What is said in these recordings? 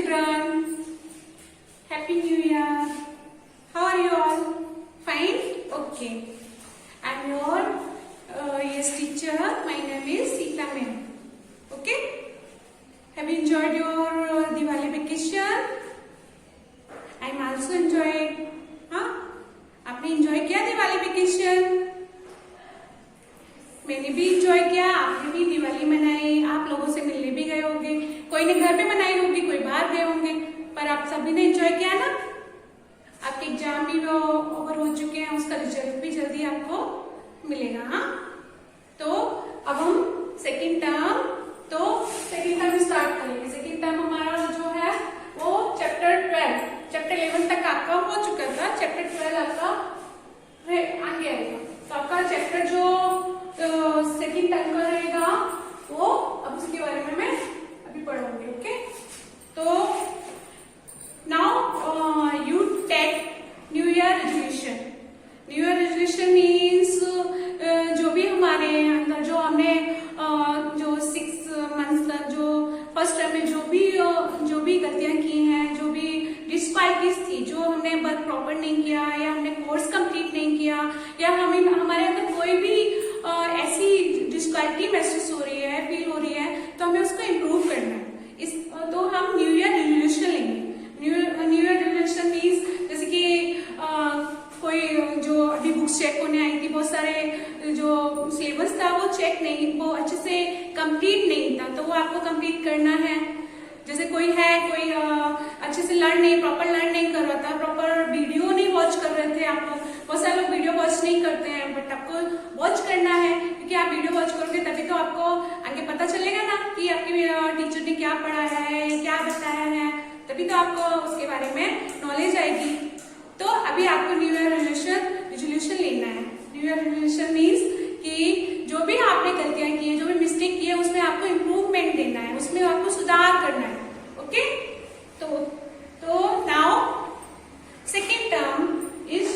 children. Happy New Year. How are you all? Fine? Okay. I'm your yes teacher. My name is Seeta ma'am. Okay? Have you enjoyed your Diwali vacation? I'm also enjoyed. हाँ? आपने enjoy किया Diwali vacation? मैंने भी enjoy किया, आपने भी दिवाली मनाई, आप लोगों से मिलने भी गए होंगे, कोई ने घर पे मनाई होगी, कोई बाहर गए होंगे, पर आप सभी ने इंजॉय किया ना। आपके एग्जाम भी ओवर हो चुके हैं, उसका रिजल्ट भी जल्दी आपको मिलेगा। हाँ, तो अब हम सेकेंड टर्म स्टार्ट करेंगे। सेकेंड टर्म हमारा जो है वो चैप्टर 11 तक आपका हो चुका था, चैप्टर 12 आपका आगे आएगा। तो आपका चैप्टर जो सेकेंड टर्म का रहेगा वो अब उसके बारे में मैं अभी पढ़ूंगी। ओके, तो now you take new year resolution. New year resolution means जो भी हमारे अंदर जो हमने जो 6 मंथ्स तक जो फर्स्ट टर्म में जो भी गलतियां की हैं, जो भी डिसक्वालिटीज थी, जो हमने वर्क प्रॉपर नहीं किया या हमने कोर्स कंप्लीट नहीं किया या हमारे अंदर कोई भी ऐसी डिसक्वालिटी महसूस हो रही है, फील हो रही है, तो हमें उसको इम्प्रूव करना है। तो हम न्यू ईयर रेजोल्यूशन लेंगे। न्यू ईयर रेजोल्यूशन मीन्स जैसे कि कोई जो अभी बुक्स चेक होने आई थी, बहुत सारे जो सिलेबस था वो चेक नहीं, वो अच्छे से कंप्लीट नहीं था, तो वो आपको कंप्लीट करना है। जैसे कोई अच्छे से प्रॉपर लर्न नहीं कर रहा था, प्रॉपर वीडियो नहीं वॉच कर रहे थे, आपको बहुत सारे लोग वीडियो वॉच नहीं करते हैं, बट आपको वॉच करना है, क्योंकि आप वीडियो वॉच करोगे तभी तो आपको आगे पता चलेगा ना कि आपकी टीचर ने क्या पढ़ाया है, क्या बताया है, तभी तो आपको उसके बारे में नॉलेज आएगी। तो अभी आपको न्यू ईयर रेजोल्यूशन लेना है। न्यू ईयर रेजोल्यूशन मीन्स कि जो भी आपने गलतियां की है, जो भी मिस्टेक की है, उसमें आपको इम्प्रूवमेंट देना है, उसमें आपको सुधार करना है। ओके, तो now second term is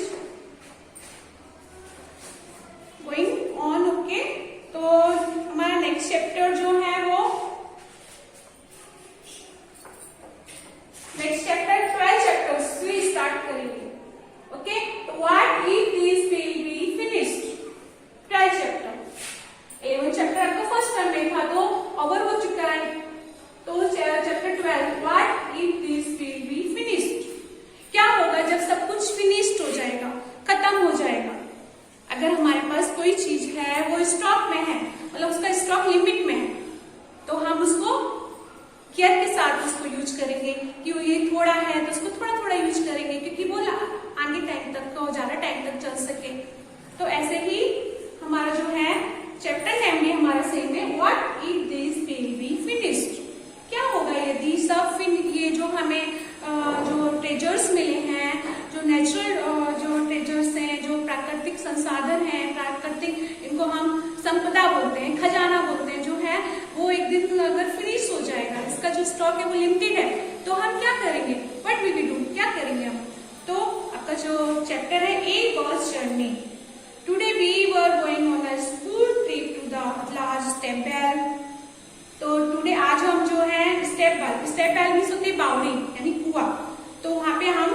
going on. Okay, तो हमारा नेक्स्ट चैप्टर जो है वो नेक्स्ट चैप्टर 12 चैप्टर से स्टार्ट करेंगे। ओके, तो what if this will be finished. 12 chapter 11 chapter आपका फर्स्ट टर्म में था, तो ओवर हो चुका है। तो chapter 12 what if this will be finished. क्या होगा जब सब कुछ फिनिश्ड हो जाएगा, खत्म हो जाएगा। अगर हमारे पास कोई चीज है वो स्टॉक में है, मतलब उसका स्टॉक लिमिट में है, तो हम उसको केयर के साथ उसको यूज करेंगे। कि ये थोड़ा है तो उसको थोड़ा थोड़ा यूज करेंगे, क्योंकि वो आगे टाइम तक और ज्यादा टाइम तक चल सके। तो ऐसे ही हमारा जो है चैप्टर नेम भी हमारा सेम है, what if this will be finished. क्या होगा यदि सब ये जो हमें जो ट्रेजर्स मिले हैं, जो नेचुरल जो ट्रेजर्स हैं, जो प्राकृतिक संसाधन हैं, प्राकृतिक, इनको हम संपदा बोलते हैं, खजाना बोलते हैं, जो है वो एक दिन अगर फिनिश हो जाएगा, इसका जो स्टॉक है वो लिमिटेड है, तो हम क्या करेंगे, व्हाट विल वी डू, क्या करेंगे हम। तो आपका जो चैप्टर है a was journey. Today we were going on a school trip to the large step well. तो टुडे आज हम जो है स्टेप वेल मीन्स होती है बावड़ी यानी कुआं, तो वहां पे हम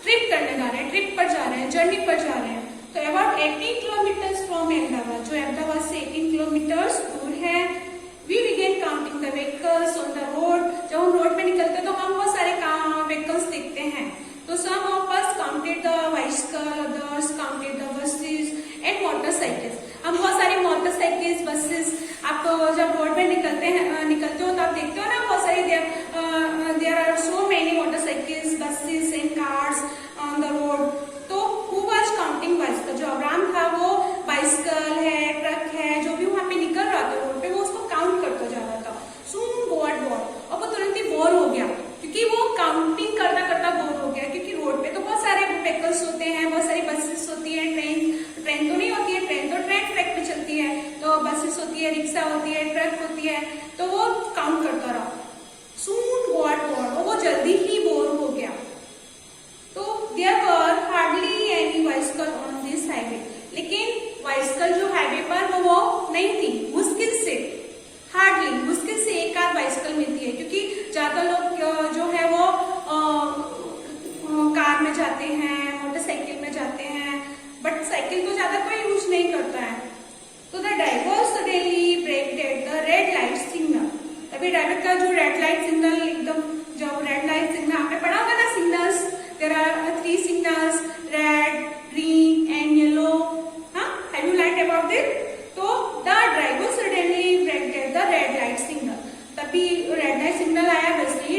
ट्रिप करने जा रहे हैं, ट्रिप पर जा रहे हैं, जर्नी पर जा रहे हैं। तो अबाउट 18 किलोमीटर्स फ्रॉम अहमदाबाद, जो अहमदाबाद से 18 किलोमीटर्स दूर है। We began counting the vehicles on the road. जब हम रोड पे निकलते हैं तो हम बहुत सारे व्हीकल्स देखते हैं। तो some of us counted the bicycle, others counted the buses and motorcycles. हम बहुत सारी मोटरसाइकिल्स, बसेस, आप जब रोड पे निकलते हो तो आप देखते हो ना, बहुत सारी there are so many motorcycles, buses and cars on the road. तो हु वाज काउंटिंग बाइसिकल, जो अब्राहम था वो बाइसिकल है, ट्रक है, जो भी वहां पे निकल रहा था रोड पे, वो उसको काउंट करता जा रहा था। सून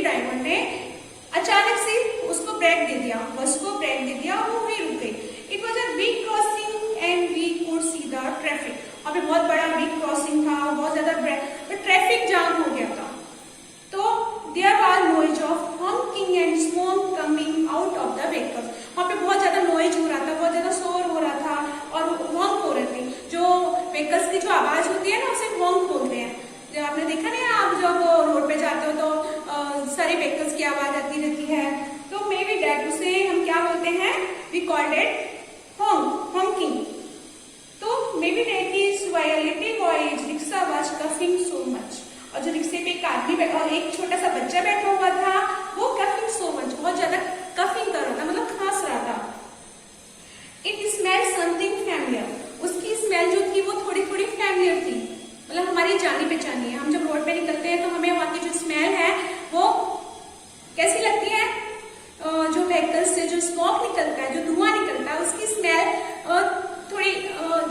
ड्राइवर ने अचानक से उसको ब्रेक दे दिया, बस को ब्रेक दे दिया, वो वहीं रुक गई। It was a big crossing and we could see the traffic. वहाँ पे बहुत बड़ा बिग क्रॉसिंग था, बहुत ज्यादा ट्रैफिक जाम हो गया था। तो there was noise of honking and smoke coming out of the vehicle. वहाँ पे बहुत ज्यादा नॉइज हो रहा था, बहुत ज्यादा शोर हो रहा था और हॉक हो रहे थे। जो व्हीकल्स की जो आवाज होती है ना, उसे हॉक बोलते हैं। जो आपने देखा नहीं, आप जब रोड पे जाते हो तो सारी व्हीकल्स की आवाज आती रहती है, तो मे बी दैट, उसे हम क्या बोलते हैं, वी कॉल्ड इट हॉकिंग। तो may be that is why a little boy rickshaw was coughing so much. और जो रिक्शे पे एक आदमी बैठा और एक छोटा सा बच्चा बैठा हुआ था, वो कफिंग सो मच, बहुत ज्यादा कफिंग कर रहा था, मतलब खांस रहा था। It smell something familiar. उसकी स्मेल जो थी वो थोड़ी थोड़ी फैमिलियर थी, मतलब हमारी जानी पहचानी है। हम जब रोड पे निकलते हैं तो हमें वहाँ की जो स्मेल है वो कैसी लगती है, जो व्हीकल से जो स्मोक निकलता है, जो धुआं निकलता है, उसकी स्मेल थोड़ी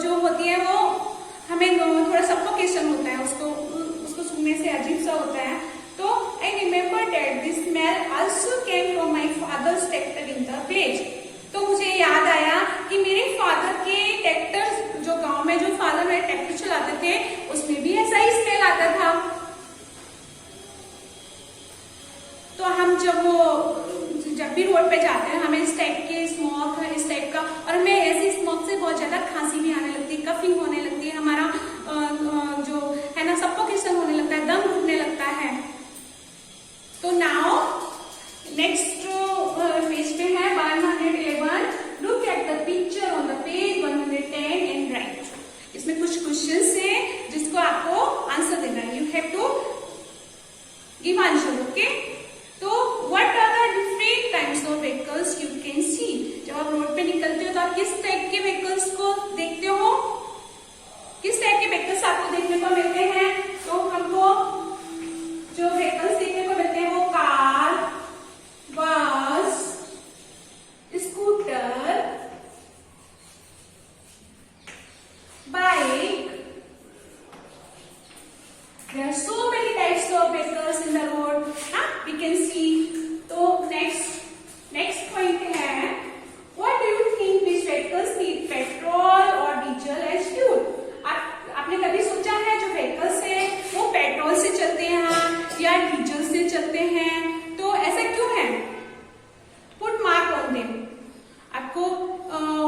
जो होती है वो हमें थोड़ा सफोकेशन होता है, उसको सुनने से अजीब सा होता है। तो I remember that this smell also came from my father's tractor in the village. तो मुझे याद आया कि मेरे फादर के ट्रैक्टर, जो गांव में जो फादर मेरे ट्रैक्टर चलाते थे, उसमें भी ऐसा ही स्मेल आता था। तो हम जब भी रोड पे जाते हैं, हमें इस टाइप के स्मोक, इस टाइप का, और हमें ऐसे स्मोक से बहुत ज्यादा खांसी भी आने लगती है, कफिंग होने लगती है, हमारा जो है ना सफोकेशन होने लगता है, दम घुटने लगता है। तो नाउ नेक्स्ट पेज पे है 111। Look at the picture on the page 110 and right. इसमें कुछ क्वेश्चंस है जिसको आपको आंसर देना है। You have to give answer, okay. तो what are the different types of vehicles you can see. जब आप रोड पे निकलते हो तो आप किस टाइप के व्हीकल्स को देखते हो, किस टाइप के व्हीकल्स आपको देखने को मिलते हैं। तो हमको जो व्हीकल्स देखने को मिलते हैं वो कार, बस, scooter, bike. There are so many types of vehicles in the road, we can see. तो next point है, what do you think these vehicles need petrol or diesel as fuel? आपने कभी सोचा है जो vehicles है वो पेट्रोल से चलते हैं या डीजल से चलते हैं, तो ऐसा क्यों है? Put mark on them. आपको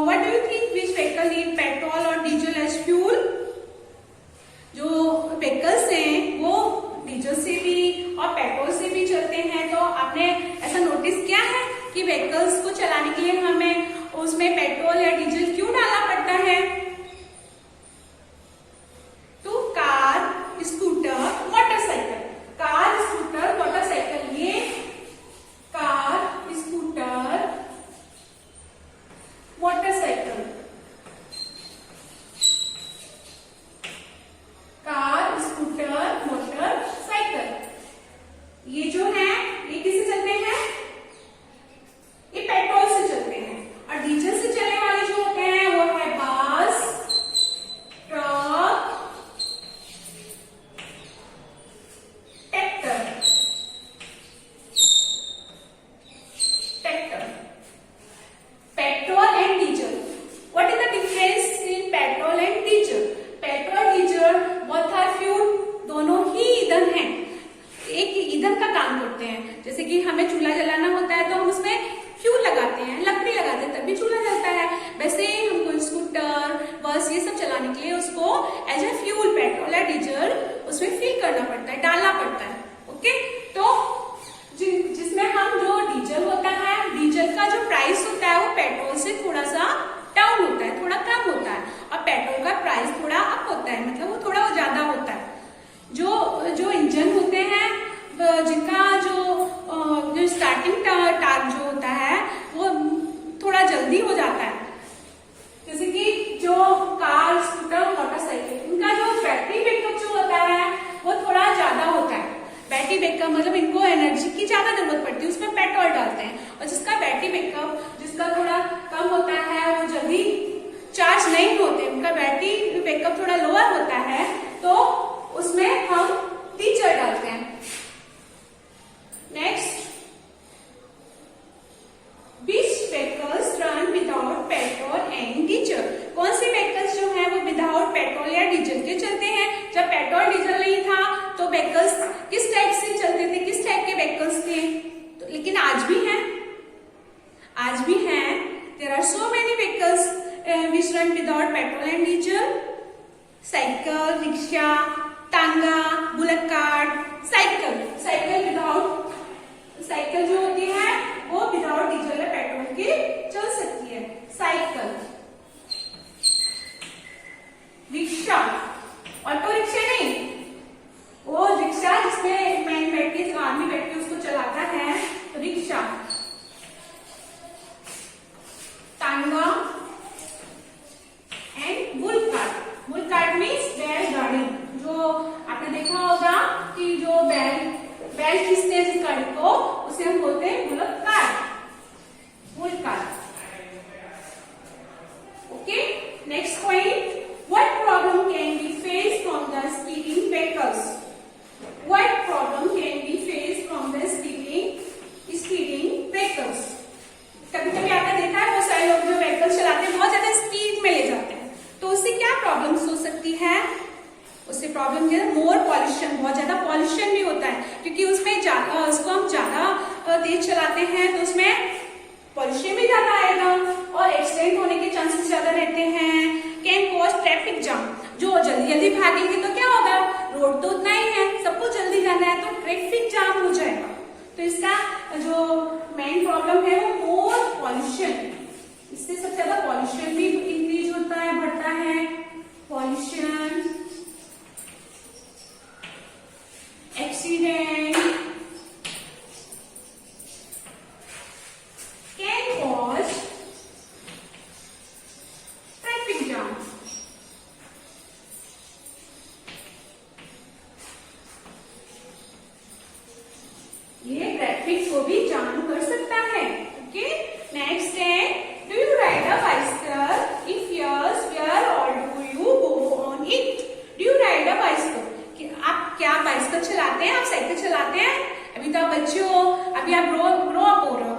what do you think which vehicle need petrol or diesel as fuel? जो व्हीकल्स हैं वो डीजल से भी और पेट्रोल से भी चलते हैं। तो आपने ऐसा नोटिस किया है कि व्हीकल्स को चलाने के लिए हमें उसमें पेट्रोल या डीजल क्यों डालना पड़ता है? तो car, scooter, motorcycle. Car, scooter, motorcycle, ये car, scooter, motorcycle. Car, scooter, motorcycle, ये जो है ये किससे चलते हैं? ये पेट्रोल से चलते हैं। और डीजल से चलने वाले जो होते हैं वो है bus, truck, tractor. Petrol and diesel, what is the difference in petrol and diesel? Petrol, diesel both are fuel, दोनों ही ईंधन हैं, एक ही ईंधन का काम करते हैं। जैसे कि हमें चूल्हा जलाना होता है तो हम उसमें फ्यूल लगाते हैं, लकड़ी लगाते हैं, तभी चूल्हा जलता है। वैसे ही हमको स्कूटर, बस, ये सब चलाने के लिए उसको एज ए फ्यूल, पेट्रोल या डीजल उसमें फिल करना पड़ता है, डालना पड़ता है, ओके। तो जिसमें हम जो डीजल होता है, डीजल का जो प्राइस होता है वो पेट्रोल से थोड़ा सा डाउन होता है, थोड़ा कम होता है, और पेट्रोल का प्राइस थोड़ा अप होता है, मतलब वो थोड़ा ज्यादा होता है। जो इंजन होते हैं, जिनका जो स्टार्टिंग टार्क जो होता है वो थोड़ा जल्दी हो जाता है। जैसे कि जो कार, स्कूटर, मोटरसाइकिल, इनका जो बैटरी बैकअप जो होता है वो थोड़ा ज्यादा होता है। बैटरी बैकअप मतलब इनको एनर्जी की ज्यादा जरूरत पड़ती है, उसमें पेट्रोल डालते हैं। और जिसका बैटरी बैकअप जिसका थोड़ा कम होता है वो जल्दी चार्ज नहीं होते, उनका बैटरी बैकअप थोड़ा लोअर होता है, तो उसमें हम डीजल डालते हैं। नेक्स्ट बैटरी खींचते हैं जिस गाड़ी को, उसे हम बोलते हैं bullet car, bullet car. Okay, next point, what problem can be face from the speeding vehicles? What problem can be face from the speeding vehicles? कभी कभी आपने देखा है बहुत सारे लोग जो व्हीकल चलाते हैं बहुत ज्यादा स्पीड में ले जाते हैं, तो उससे क्या प्रॉब्लम्स हो सकती है? उससे प्रॉब्लम ये मोर पॉल्यूशन, बहुत ज्यादा पॉल्यूशन भी होता है, क्योंकि उसमें उसको हम ज्यादा तेज चलाते हैं तो उसमें पॉल्यूशन भी ज्यादा आएगा और एक्सीडेंट होने के चांसेस ज्यादा रहते हैं। कैन कॉज ट्रैफिक जाम, जो जल्दी जल्दी भागेंगे तो क्या होगा, रोड तो उतना ही है, सबको जल्दी जाना है तो ट्रैफिक जाम हो जाएगा। तो इसका जो मेन प्रॉब्लम है वो मोर पॉल्यूशन, इससे सबसे ज्यादा पॉल्यूशन भी इंक्रीज होता है, बढ़ता है pollution, accident, can cause traffic jam. ये ट्रैफिक को भी जाम कर सकता है। ओके, नेक्स्ट है, do you ride a bicycle? If yes, where or do you go on it? Do you ride a bicycle? आप क्या बाइसिकल चलाते हैं, आप साइकिल चलाते हैं? अभी तो आप बच्चे हो, अभी आप ग्रो अप हो रहे हो,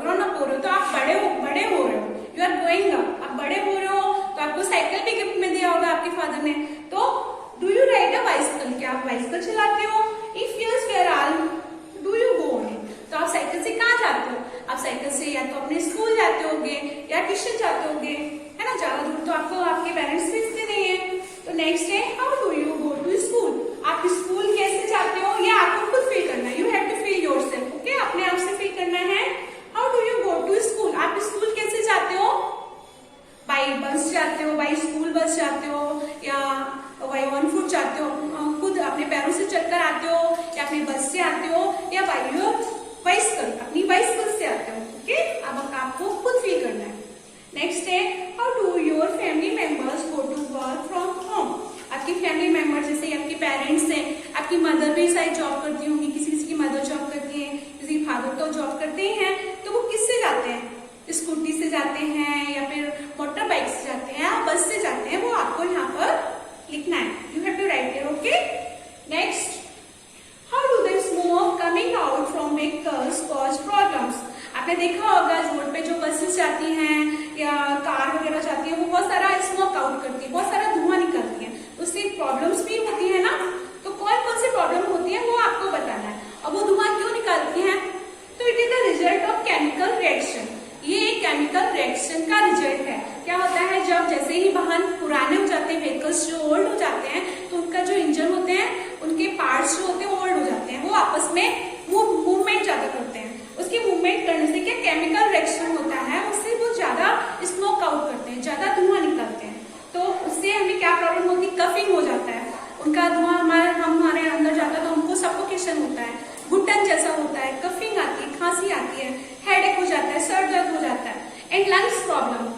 तो आप बड़े हो रहे हो, यू आर ग्रोइंग अप, आप बड़े हो रहे हो तो आपको साइकिल भी गिफ्ट में दिया होगा आपके फादर ने। तो do you ride a bicycle? क्या आप बाइसिकल चलाते हो? If yes, where are do you go on it? तो आप साइकिल से कहाँ जाते हो? आप साइकिल से या तो अपने स्कूल जाते होगे या ट्यूशन जाते होगे, है ना, ज्यादा दूर तो आपको आपके पेरेंट्स भेजते नहीं है। तो नेक्स्ट है, how do you go to school? आप स्कूल कैसे जाते हो ये आपको खुद फील करना है, you have to feel yourself. Okay, अपने आप से फील करना है। How do you go to school? आप स्कूल कैसे जाते हो? बाई बस जाते हो, बाई स्कूल बस जाते हो, या बाई ऑन फुट जाते हो, खुद अपने पैरों से चलकर आते हो, या अपनी बस से आते हो, या बाई योर बाइसिकल, अपनी बाइसिकल से आते हो। ओके, अब आपको खुद फील करना है। नेक्स्ट है, how do your family members go to work from home? आपकी फैमिली मेंबर जैसे आपके पेरेंट्स हैं, आपकी मदर भी शायद जॉब करती होंगी, किसी किसी की मदर जॉब करती है, किसी फादर तो जॉब करते ही हैं, तो वो किससे जाते हैं? स्कूटी से जाते हैं या फिर मोटर बाइक से जाते हैं या बस से जाते हैं, वो आपको यहाँ पर लिखना है, you have to write it. Okay, next, how do the smoke coming out from vehicles cause problems? आपने देखा होगा रोड पे जो बसेस जाती हैं या कार वगैरह जाती है, वो बहुत सारा स्मोक आउट करती है, बहुत सारा धुआं निकलती है, उससे प्रॉब्लम्स भी होती है ना। तो कौन कौन सी प्रॉब्लम होती है वो आपको बताना है। अब वो धुआं क्यों निकालती है? तो it is the result of chemical reaction, ये एक केमिकल रिएक्शन का रिजल्ट है। क्या होता है, जब जैसे ही वाहन पुराने हो जाते हैं, व्हीकल्स जो ओल्ड हो जाते हैं, तो उनका जो इंजन होते हैं, उनके पार्ट्स जो होते हैं ओल्ड हो जाते हैं, वो आपस में मूवमेंट ज्यादा करते हैं। उसकी मूवमेंट करने से क्या केमिकल रिएक्शन होता है, उससे वो ज्यादा स्मोक आउट करते हैं, ज्यादा धुआं निकलते हैं, तो उससे हमें क्या प्रॉब्लम होती है, कफिंग हो जाता है, उनका धुआं हमारे अंदर जाता है तो हमको सफोकेशन होता है, घुटन जैसा होता है, कफिंग आती है, खांसी आती है, हेडेक हो जाता है, सर दर्द हो जाता है, and lungs problem.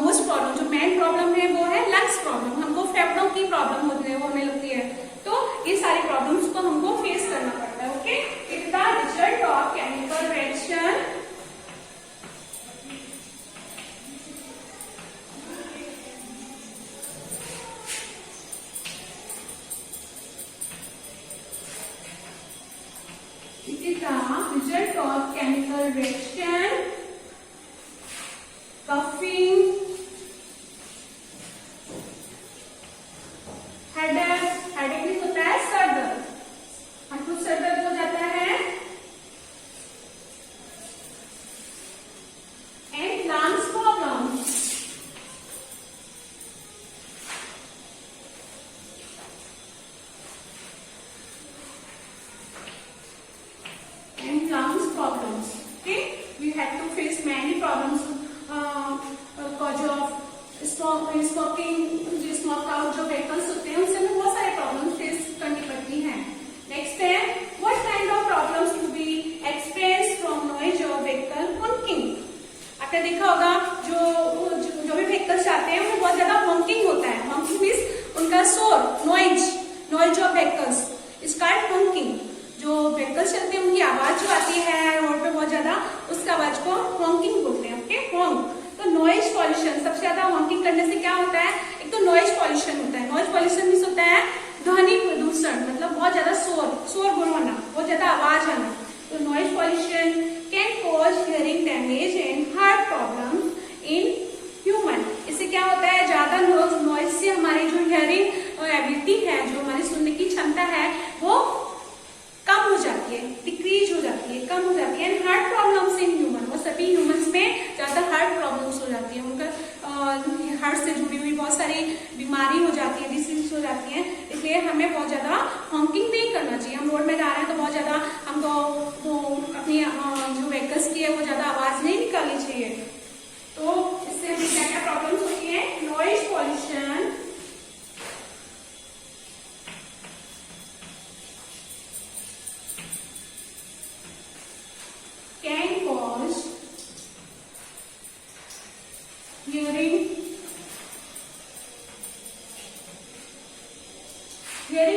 Most problem जो मेन प्रॉब्लम है वो है लंग्स प्रॉब्लम, हमको फेफड़ों की प्रॉब्लम होने लगती है, तो ये सारी प्रॉब्लम्स को हमको फेस करना पड़ता है। Okay, it the result of chemical reaction coughing, headache भी होता है, सर दर्द, हमको सर दर्द हो जाता है, and lungs problem, and lungs problems. Okay, we had to face many problems cause of smoking, जो smoke out जो vehicles होते हैं उनसे हमें बहुत सारे problems face करनी पड़ती हैं। Next है, what kind of problems to be experienced from noise of vehicle honking? आपने देखा होगा जो भी vehicles जाते हैं वो बहुत ज्यादा honking होता है। honking means उनका शोर, noise of vehicles is called honking। जो व्हीकल्स चलते हैं उनकी आवाज जो आती है रोड पे बहुत ज्यादा, उसका आवाज को हॉन्किंग बोलते हैं। ओके, हॉन्क। तो नॉइज पॉल्यूशन, सबसे ज्यादा हॉन्किंग करने से क्या होता है, एक तो नॉइज पॉल्यूशन होता है। नॉइज पॉल्यूशन मींस होता है ध्वनि प्रदूषण, मतलब बहुत ज्यादा शोर होना, बहुत ज्यादा आवाज आना। तो noise pollution can cause hearing damage and heart problems in human. इससे क्या होता है, ज्यादा नॉइज से हमारी जो हियरिंग एबिलिटी है, जो हमारी सुनने की क्षमता है, वो कम हो जाती है, डिक्रीज हो जाती है, कम हो जाती है। And heart problems in human, वो सभी ह्यूमंस में ज्यादा हार्ट प्रॉब्लम्स हो जाती है, उनका हार्ट से जुड़ी हुई बहुत सारी बीमारी हो जाती है, डिसीज हो जाती है। इसलिए हमें बहुत ज्यादा हॉन्किंग नहीं करना चाहिए। हम रोड में जा रहे हैं तो बहुत ज्यादा हमको अपनी जो व्हीकल्स की है वो ज्यादा आवाज नहीं निकालनी चाहिए। तो इससे हमें क्या क्या प्रॉब्लम्स होती है, noise pollution, can cause hearing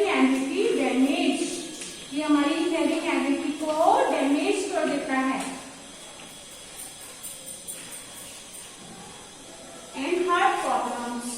ability damage, ये हमारी हियरिंग एबिलिटी को डैमेज कर देता है। And heart problems,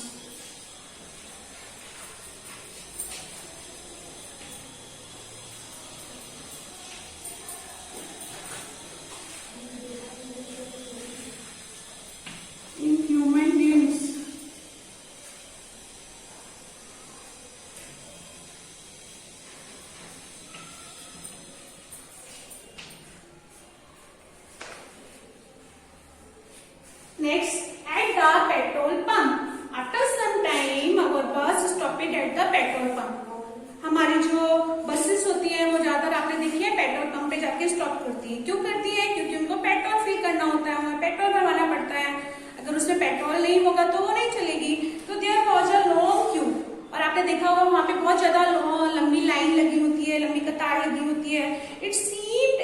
next, at the petrol pump. After some time, our bus stopped at the petrol pump. हमारी जो बसेस होती है वो ज्यादातर आपने देखी है पेट्रोल पंप पे जाके स्टॉप करती है। क्यों करती है, क्योंकि उनको पेट्रोल फिल करना होता है, हमें पेट्रोल भरवाना पड़ता है। अगर उसमें पेट्रोल नहीं होगा तो वो नहीं चलेगी। तो there was a long queue, और आपने देखा होगा वहां पे बहुत ज्यादा लंबी लाइन लगी होती है, लंबी कतार लगी होती है। It seemed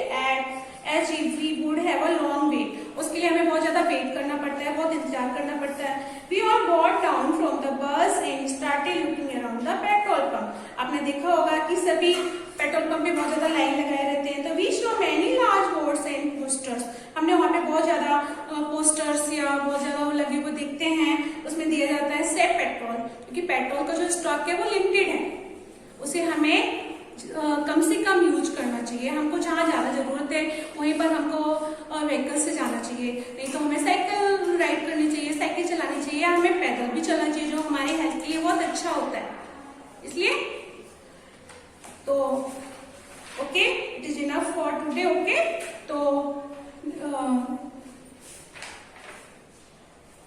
as if we would have a long wait. उसके लिए हमें बहुत ज्यादा वेट करना पड़ता है, बहुत इंतजार करना पड़ता है। We all got down from the bus and started looking around the petrol pump. आपने देखा होगा कि सभी पेट्रोल पंप पे बहुत ज्यादा लाइन लगाए रहते हैं। तो we saw many large boards and posters. हमने वहाँ पे बहुत ज्यादा पोस्टर्स या बहुत ज्यादा लगे हुए देखते हैं। उसमें दिया जाता है सेव पेट्रोल, क्योंकि पेट्रोल का जो स्टॉक है वो लिमिटेड है, उसे हमें कम से कम यूज करना चाहिए। हमको जहाँ ज्यादा जरूरत है वहीं पर हमको व्हीकल से जाना चाहिए, नहीं तो हमें साइकिल राइड करनी चाहिए, साइकिल चलानी चाहिए, हमें पैदल भी चलना चाहिए, जो हमारे हेल्थ के लिए बहुत अच्छा होता है। इसलिए तो okay, it is enough for today. Okay, तो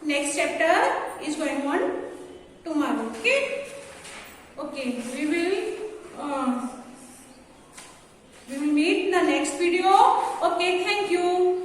next chapter is going on tomorrow. Okay, okay, we will meet in the next video. Okay, thank you.